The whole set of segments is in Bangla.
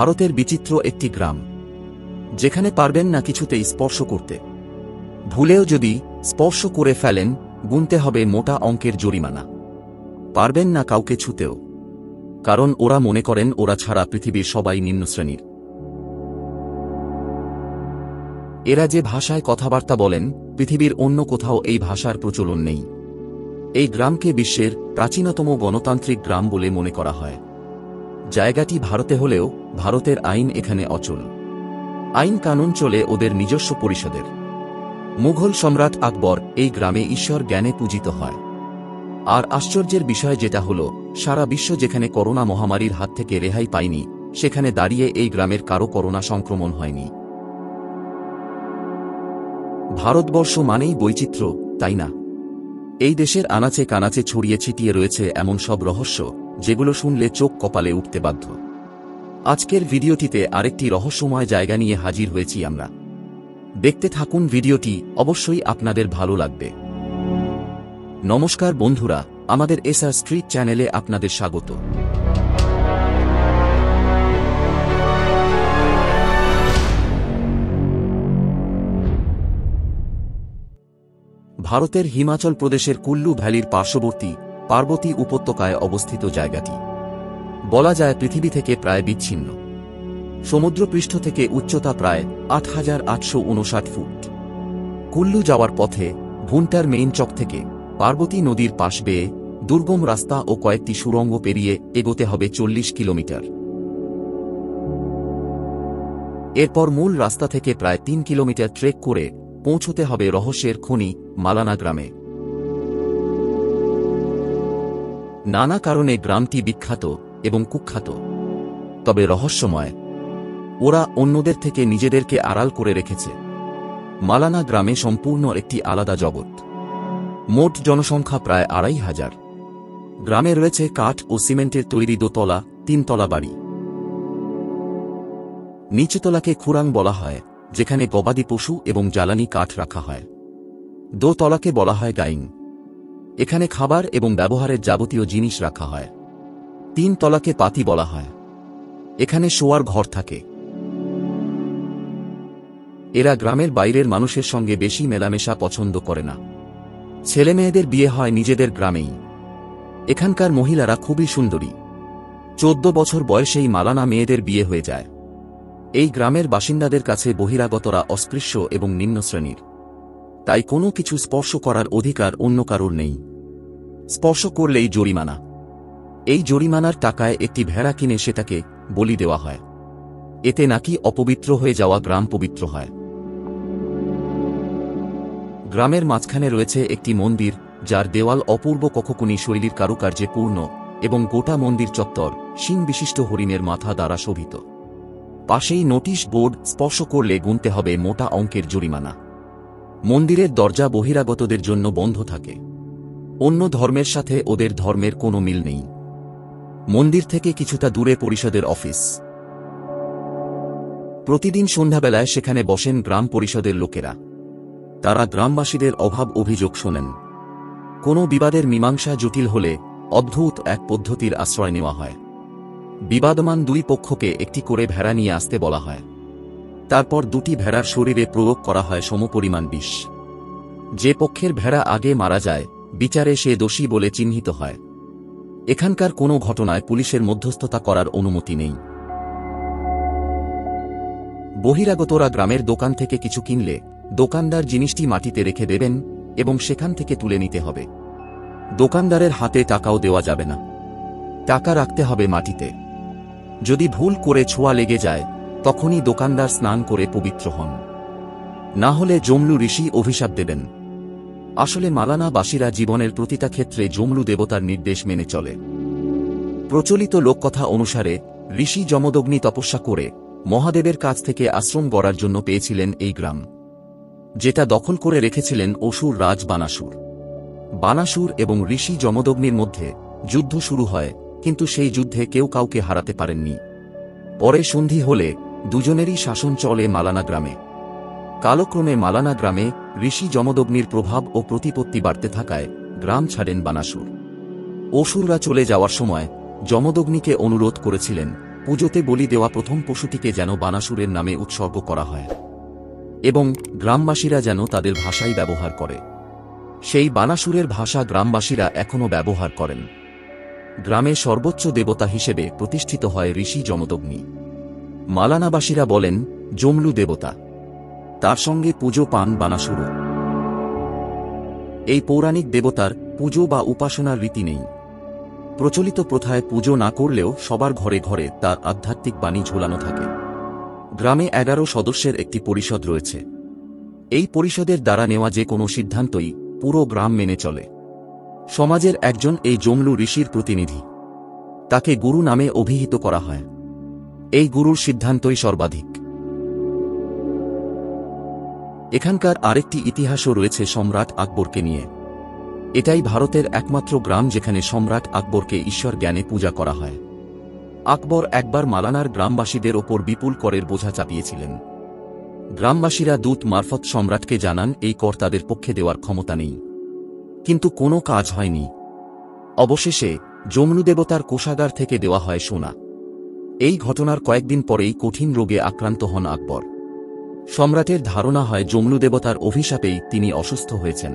ভারতের বিচিত্র একটি গ্রাম, যেখানে পারবেন না কিছুতেই স্পর্শ করতে। ভুলেও যদি স্পর্শ করে ফেলেন, গুনতে হবে মোটা অঙ্কের জরিমানা। পারবেন না কাউকে ছুতেও, কারণ ওরা মনে করেন ওরা ছাড়া পৃথিবীর সবাই নিম্ন শ্রেণীর। এরা যে ভাষায় কথাবার্তা বলেন, পৃথিবীর অন্য কোথাও এই ভাষার প্রচলন নেই। এই গ্রামকে বিশ্বের প্রাচীনতম গণতান্ত্রিক গ্রাম বলে মনে করা হয়। জায়গাটি ভারতে হলেও ভারতের আইন এখানে অচল। আইন কানুন চলে ওদের নিজস্ব পরিষদের। মুঘল সম্রাট আকবর এই গ্রামে ঈশ্বর জ্ঞানে পূজিত হয়। আর আশ্চর্যের বিষয় যেটা হলো, সারা বিশ্ব যেখানে করোনা মহামারীর হাত থেকে রেহাই পায়নি, সেখানে দাঁড়িয়ে এই গ্রামের কারো করোনা সংক্রমণ হয়নি। ভারতবর্ষ মানেই বৈচিত্র্য, তাই না? এই দেশের আনাচে কানাচে ছড়িয়ে ছিটিয়ে রয়েছে এমন সব রহস্য, যেগুলো শুনলে চোখ কপালে উঠতে বাধ্য। আজকের ভিডিওটিতে আরেকটি রহস্যময় জায়গা নিয়ে হাজির হয়েছি আমরা। দেখতে থাকুন ভিডিওটি, অবশ্যই আপনাদের ভালো লাগবে। নমস্কার বন্ধুরা, আমাদের এসআর স্ট্রিট চ্যানেলে আপনাদের স্বাগত। ভারতের হিমাচল প্রদেশের কুল্লু ভ্যালির পার্শ্ববর্তী পার্বতী উপত্যকায় অবস্থিত জায়গাটি বলা যায় পৃথিবী থেকে প্রায় বিচ্ছিন্ন। সমুদ্রপৃষ্ঠ থেকে উচ্চতা প্রায় ৮,৮৫৯ ফুট। কুল্লু যাওয়ার পথে ভুন্টার মেইন চক থেকে পার্বতী নদীর পাশ বেয়ে দুর্গম রাস্তা ও কয়েকটি সুড়ঙ্গ পেরিয়ে এগোতে হবে ৪০ কিলোমিটার। এরপর মূল রাস্তা থেকে প্রায় ৩ কিলোমিটার ট্রেক করে পৌঁছতে হবে রহস্যের খনি মালানা গ্রামে। নানা কারণে গ্রামটি বিখ্যাত এবং কুখ্যাত, তবে রহস্যময়। ওরা অন্যদের থেকে নিজেদেরকে আড়াল করে রেখেছে। মালানা গ্রামে সম্পূর্ণ একটি আলাদা জগৎ। মোট জনসংখ্যা প্রায় ২৫০০। গ্রামে রয়েছে কাঠ ও সিমেন্টের তৈরি দোতলা, ৩ তলা বাড়ি। নিচতলাকে খুরাং বলা হয়, যেখানে গবাদি পশু এবং জ্বালানি কাঠ রাখা হয়। দোতলাকে বলা হয় ডাইং, এখানে খাবার এবং ব্যবহারের যাবতীয় জিনিস রাখা হয়। ৩ তলাকে পাতি বলা হয়, এখানে শোয়ার ঘর থাকে। এরা গ্রামের বাইরের মানুষের সঙ্গে বেশি মেলামেশা পছন্দ করে না। ছেলেমেয়েদের বিয়ে হয় নিজেদের গ্রামেই। এখানকার মহিলারা খুবই সুন্দরী। ১৪ বছর বয়সেই মালানা মেয়েদের বিয়ে হয়ে যায়। এই গ্রামের বাসিন্দাদের কাছে বহিরাগতরা অস্পৃশ্য এবং নিম্ন শ্রেণীর, তাই কোনো কিছু স্পর্শ করার অধিকার অন্য কারোর নেই। স্পর্শ করলেই জরিমানা। এই জরিমানার টাকায় একটি ভেড়া কিনে সেটাকে বলি দেওয়া হয়। এতে নাকি অপবিত্র হয়ে যাওয়া গ্রাম পবিত্র হয়। গ্রামের মাঝখানে রয়েছে একটি মন্দির, যার দেওয়াল অপূর্ব কক্ষকুনি শৈলীর কারুকার্যে পূর্ণ এবং গোটা মন্দির চত্বর শিং বিশিষ্ট হরিণের মাথা দ্বারা শোভিত। পাশেই নোটিশ বোর্ড, স্পর্শ করলে গুনতে হবে মোটা অঙ্কের জরিমানা। মন্দিরের দরজা বহিরাগতদের জন্য বন্ধ থাকে। অন্য ধর্মের সাথে ওদের ধর্মের কোনো মিল নেই। মন্দির থেকে কিছুটা দূরে পরিষদের অফিস। প্রতিদিন সন্ধ্যাবেলায় সেখানে বসেন গ্রাম পরিষদের লোকেরা। তারা গ্রামবাসীদের অভাব অভিযোগ শোনেন। কোনো বিবাদের মীমাংসা জটিল হলে অদ্ভুত এক পদ্ধতির আশ্রয় নেওয়া হয়। বিবাদমান দুই পক্ষকে একটি করে ভেড়া নিয়ে আসতে বলা হয়। তারপর দুটি ভেড়ার শরীরে প্রয়োগ করা হয় সমপরিমাণ বিষ। যে পক্ষের ভেড়া আগে মারা যায়, বিচারে সে দোষী বলে চিহ্নিত হয়। এখানকার কোনো ঘটনায় পুলিশের মধ্যস্থতা করার অনুমতি নেই। বহিরাগতরা গ্রামের দোকান থেকে কিছু কিনলে দোকানদার জিনিসটি মাটিতে রেখে দেবেন এবং সেখান থেকে তুলে নিতে হবে। দোকানদারের হাতে টাকাও দেওয়া যাবে না, টাকা রাখতে হবে মাটিতে। যদি ভুল করে ছোঁয়া লেগে যায়, তখনই দোকানদার স্নান করে পবিত্র হন, না হলে জমলু ঋষি অভিশাপ দেবেন। আসলে মালানাবাসীরা জীবনের প্রতিটা ক্ষেত্রে জমলু দেবতার নির্দেশ মেনে চলে। প্রচলিত লোককথা অনুসারে ঋষি যমদগ্নি তপস্যা করে মহাদেবের কাছ থেকে আশ্রম গড়ার জন্য পেয়েছিলেন এই গ্রাম, যেটা দখল করে রেখেছিলেন অসুর রাজ বানাসুর। বানাসুর এবং ঋষি যমদগ্নির মধ্যে যুদ্ধ শুরু হয়, কিন্তু সেই যুদ্ধে কেউ কাউকে হারাতে পারেননি। পরে সন্ধি হলে দুজনেরই শাসন চলে মালানা গ্রামে। কালক্রমে মালানা গ্রামে ঋষি যমদগ্নির প্রভাব ও প্রতিপত্তি বাড়তে থাকায় গ্রাম ছাড়েন বানাসুর। অসুররা চলে যাওয়ার সময় যমদগ্নিকে অনুরোধ করেছিলেন পুজোতে বলি দেওয়া প্রথম পশুটিকে যেন বানাসুরের নামে উৎসর্গ করা হয় এবং গ্রামবাসীরা যেন তাদের ভাষাই ব্যবহার করে। সেই বানাসুরের ভাষা গ্রামবাসীরা এখনও ব্যবহার করেন। গ্রামে সর্বোচ্চ দেবতা হিসেবে প্রতিষ্ঠিত হয় ঋষি যমদগ্নি। মালানাবাসীরা বলেন জমলু দেবতা, তার সঙ্গে পুজো পান বানাসুরও। এই পৌরাণিক দেবতার পুজো বা উপাসনার রীতি নেই। প্রচলিত প্রথায় পুজো না করলেও সবার ঘরে ঘরে তার আধ্যাত্মিক বাণী ঝোলানো থাকে। গ্রামে 11 সদস্যের একটি পরিষদ রয়েছে। এই পরিষদের দ্বারা নেওয়া যে কোনো সিদ্ধান্তই পুরো গ্রাম মেনে চলে। সমাজের একজন এই জমলু ঋষির প্রতিনিধি। তাকে গুরু নামে অভিহিত করা হয়। এই গুরুর সিদ্ধান্তই সর্বাধিক। এখানকার আরেকটি ইতিহাসও রয়েছে সম্রাট আকবরকে নিয়ে। এটাই ভারতের একমাত্র গ্রাম যেখানে সম্রাট আকবরকে ঈশ্বর জ্ঞানে পূজা করা হয়। আকবর একবার মালানার গ্রামবাসীদের ওপর বিপুল করের বোঝা চাপিয়েছিলেন। গ্রামবাসীরা দূত মারফত সম্রাটকে জানান এই কর তাদের পক্ষে দেওয়ার ক্ষমতা নেই, কিন্তু কোনো কাজ হয়নি। অবশেষে জমলু দেবতার কোষাগার থেকে দেওয়া হয় সোনা। এই ঘটনার কয়েকদিন পরেই কঠিন রোগে আক্রান্ত হন আকবর। সম্রাটের ধারণা হয় জমলু দেবতার অভিশাপেই তিনি অসুস্থ হয়েছেন।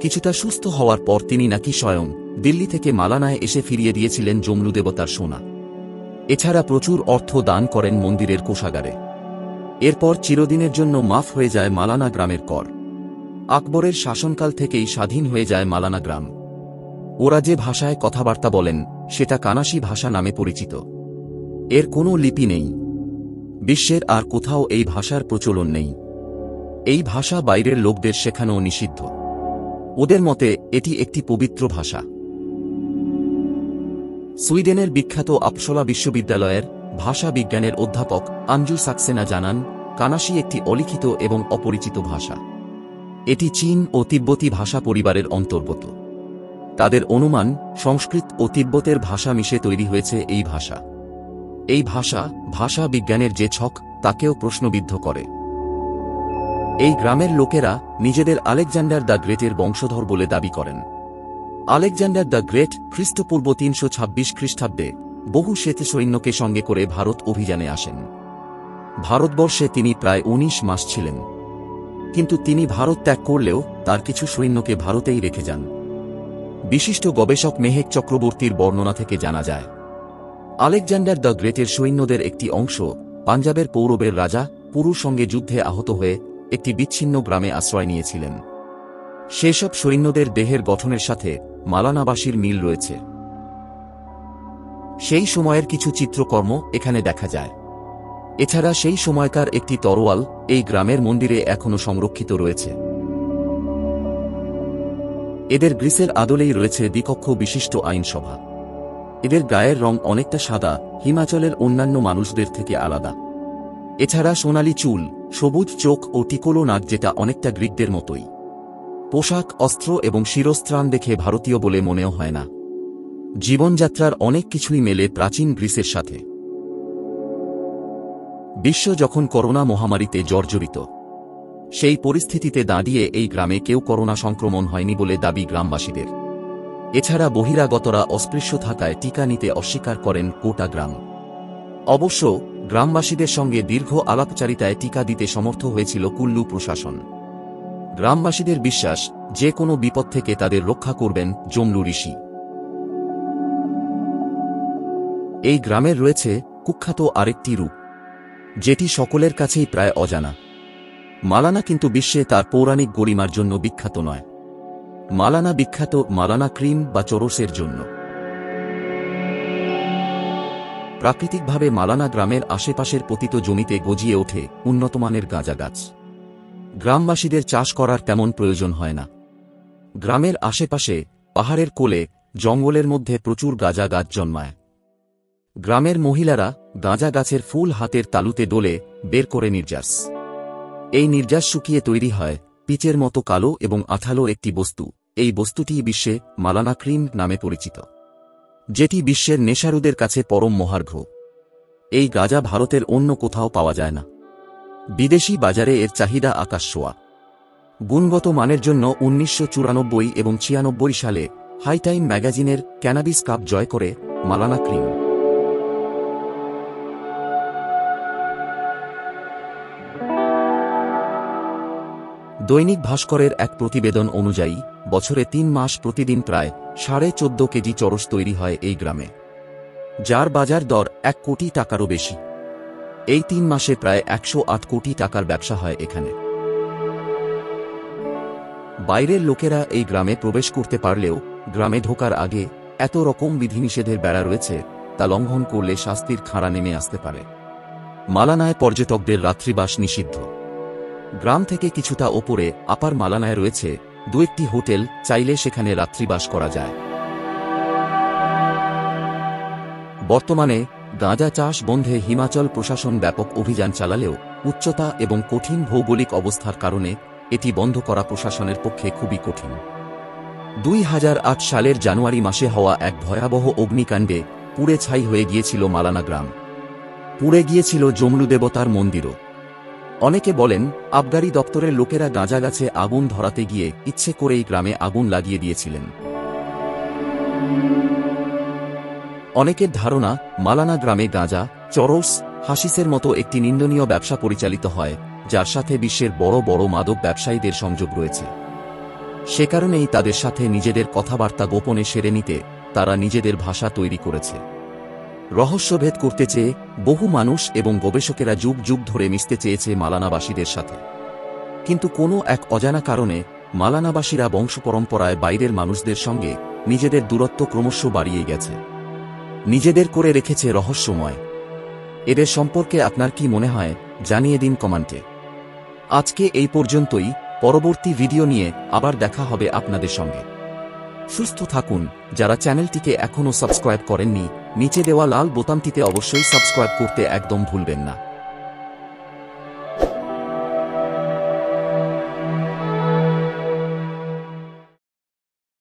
কিছুটা সুস্থ হওয়ার পর তিনি নাকি স্বয়ং দিল্লি থেকে মালানায় এসে ফিরিয়ে দিয়েছিলেন জমলু দেবতার সোনা। এছাড়া প্রচুর অর্থ দান করেন মন্দিরের কোষাগারে। এরপর চিরদিনের জন্য মাফ হয়ে যায় মালানা গ্রামের কর। আকবরের শাসনকাল থেকেই স্বাধীন হয়ে যায় মালানা গ্রাম। ওরা যে ভাষায় কথাবার্তা বলেন সেটা কানাসি ভাষা নামে পরিচিত। এর কোনো লিপি নেই। বিশ্বের আর কোথাও এই ভাষার প্রচলন নেই। এই ভাষা বাইরের লোকদের শেখানো নিষিদ্ধ। ওদের মতে এটি একটি পবিত্র ভাষা। সুইডেনের বিখ্যাত আপসলা বিশ্ববিদ্যালয়ের ভাষা বিজ্ঞানের অধ্যাপক আঞ্জু সাক্সেনা জানান, কানাসি একটি অলিখিত এবং অপরিচিত ভাষা। এটি চীন ও তিব্বতী ভাষা পরিবারের অন্তর্গত। তাদের অনুমান সংস্কৃত ও তিব্বতের ভাষা মিশে তৈরি হয়েছে এই ভাষা। এই ভাষা বিজ্ঞানের যে ছক তাকেও প্রশ্নবিদ্ধ করে। এই গ্রামের লোকেরা নিজেদের আলেকজান্ডার দ্য গ্রেটের বংশধর বলে দাবি করেন। আলেকজান্ডার দ্য গ্রেট খ্রিস্টপূর্ব 326 খ্রিস্টাব্দে বহু শ্বেত সৈন্যকে সঙ্গে করে ভারত অভিযানে আসেন। ভারতবর্ষে তিনি প্রায় 19 মাস ছিলেন, কিন্তু তিনি ভারত ত্যাগ করলেও তার কিছু সৈন্যকে ভারতেই রেখে যান। বিশিষ্ট গবেষক মেহেক চক্রবর্তীর বর্ণনা থেকে জানা যায়, আলেকজান্ডার দ্য গ্রেটের সৈন্যদের একটি অংশ পাঞ্জাবের পৌরবের রাজা পুরুর সঙ্গে যুদ্ধে আহত হয়ে একটি বিচ্ছিন্ন গ্রামে আশ্রয় নিয়েছিলেন। সেসব সৈন্যদের দেহের গঠনের সাথে মালানাবাসীর মিল রয়েছে। সেই সময়ের কিছু চিত্রকর্ম এখানে দেখা যায়। এছাড়া সেই সময়কার একটি তরোয়াল এই গ্রামের মন্দিরে এখনও সংরক্ষিত রয়েছে। এদের গ্রিসের আদলেই রয়েছে দ্বিকক্ষ বিশিষ্ট আইনসভা। এদের গায়ের রং অনেকটা সাদা, হিমাচলের অন্যান্য মানুষদের থেকে আলাদা। এছাড়া সোনালী চুল, সবুজ চোখ ও টিকোলো নাক, যেটা অনেকটা গ্রিকদের মতোই। পোশাক, অস্ত্র এবং শিরস্ত্রাণ দেখে ভারতীয় বলে মনেও হয় না। জীবনযাত্রার অনেক কিছুই মেলে প্রাচীন গ্রিসের সাথে। বিশ্ব যখন করোনা মহামারীতে জর্জরিত, সেই পরিস্থিতিতে দাঁড়িয়ে এই গ্রামে কেউ করোনা সংক্রমণ হয়নি বলে দাবি গ্রামবাসীদের। এছাড়া বহিরাগতরা অস্পৃশ্য থাকায় টিকা নিতে অস্বীকার করেন গোটা গ্রাম। অবশ্য গ্রামবাসীদের সঙ্গে দীর্ঘ আলাপচারিতায় টিকা দিতে সমর্থ হয়েছিল কুল্লু প্রশাসন। গ্রামবাসীদের বিশ্বাস যে কোনো বিপদ থেকে তাদের রক্ষা করবেন জমলু ঋষি। এই গ্রামের রয়েছে কুখ্যাত আরেকটি রূপ, যেটি সকলের কাছেই প্রায় অজানা। মালানা কিন্তু বিশ্বে তার পৌরাণিক গরিমার জন্য বিখ্যাত নয়। মালানা বিখ্যাত মালানা ক্রিম বা চরসের জন্য। প্রাকৃতিকভাবে মালানা গ্রামের আশেপাশের পতিত জমিতে গজিয়ে ওঠে উন্নতমানের গাঁজা গাছ। গ্রামবাসীদের চাষ করার তেমন প্রয়োজন হয় না। গ্রামের আশেপাশে পাহাড়ের কোলে জঙ্গলের মধ্যে প্রচুর গাঁজা গাছ জন্মায়। গ্রামের মহিলারা গাঁজা গাছের ফুল হাতের তালুতে ডলে বের করে নির্যাস। এই নির্যাস শুকিয়ে তৈরি হয় পিচের মতো কালো এবং আঠালো একটি বস্তু। এই বস্তুটি বিশ্বে মালানা ক্রিম নামে পরিচিত, যেটি বিশ্বের নেশারুদের কাছে পরম মহার্ঘ্য। এই গাঁজা ভারতের অন্য কোথাও পাওয়া যায় না। বিদেশি বাজারে এর চাহিদা আকাশছোঁয়া। গুণগত মানের জন্য 1994 এবং 96 সালে হাই টাইম ম্যাগাজিনের ক্যানাবিস কাপ জয় করে মালানা ক্রিম। দৈনিক ভাস্করের এক প্রতিবেদন অনুযায়ী বছরে ৩ মাস প্রতিদিন প্রায় ১৪.৫ কেজি চরস তৈরি হয় এই গ্রামে, যার বাজার দর ১ কোটি টাকারও বেশি। এই ৩ মাসে প্রায় ১০৮ কোটি টাকার ব্যবসা হয় এখানে। বাইরের লোকেরা এই গ্রামে প্রবেশ করতে পারলেও গ্রামে ঢোকার আগে এত রকম বিধিনিষেধের বেড়া রয়েছে, তা লঙ্ঘন করলে শাস্তির খাঁড়া নেমে আসতে পারে। মালানায় পর্যটকদের রাত্রিবাস নিষিদ্ধ। গ্রাম থেকে কিছুটা ওপরে আপার মালানায় রয়েছে ২-১টি হোটেল, চাইলে সেখানে রাত্রিবাস করা যায়। বর্তমানে গাঁজা চাষ বন্ধে হিমাচল প্রশাসন ব্যাপক অভিযান চালালেও উচ্চতা এবং কঠিন ভৌগোলিক অবস্থার কারণে এটি বন্ধ করা প্রশাসনের পক্ষে খুবই কঠিন। ২০০৮ সালের জানুয়ারি মাসে হওয়া এক ভয়াবহ অগ্নিকাণ্ডে পুড়ে ছাই হয়ে গিয়েছিল মালানা গ্রাম। পুড়ে গিয়েছিল জমলু দেবতার মন্দিরও। অনেকে বলেন আবগারি দপ্তরের লোকেরা গাঁজা গাছে আগুন ধরাতে গিয়ে ইচ্ছে করেই গ্রামে আগুন লাগিয়ে দিয়েছিলেন। অনেকের ধারণা মালানা গ্রামে গাঁজা, চরস, হাশিসের মতো একটি নিন্দনীয় ব্যবসা পরিচালিত হয়, যার সাথে বিশ্বের বড় বড় মাদক ব্যবসায়ীদের সংযোগ রয়েছে। সে কারণেই তাদের সাথে নিজেদের কথাবার্তা গোপনে সেরে নিতে তারা নিজেদের ভাষা তৈরি করেছে। রহস্যভেদ করতে চেয়ে বহু মানুষ এবং গবেষকেরা যুগ যুগ ধরে মিশতে চেয়েছে মালানাবাসীদের সাথে, কিন্তু কোনো এক অজানা কারণে মালানাবাসীরা বংশপরম্পরায় বাইরের মানুষদের সঙ্গে নিজেদের দূরত্ব ক্রমশ বাড়িয়ে গেছে, নিজেদের করে রেখেছে রহস্যময়। এদের সম্পর্কে আপনার কি মনে হয় জানিয়ে দিন কমেন্টে। আজকে এই পর্যন্তই, পরবর্তী ভিডিও নিয়ে আবার দেখা হবে আপনাদের সঙ্গে। সুস্থ থাকুন। যারা চ্যানেলটিকে এখনও সাবস্ক্রাইব করেননি, নিচে দেওয়া লাল বোতামটিতে অবশ্যই সাবস্ক্রাইব করতে একদম ভুলবেন না।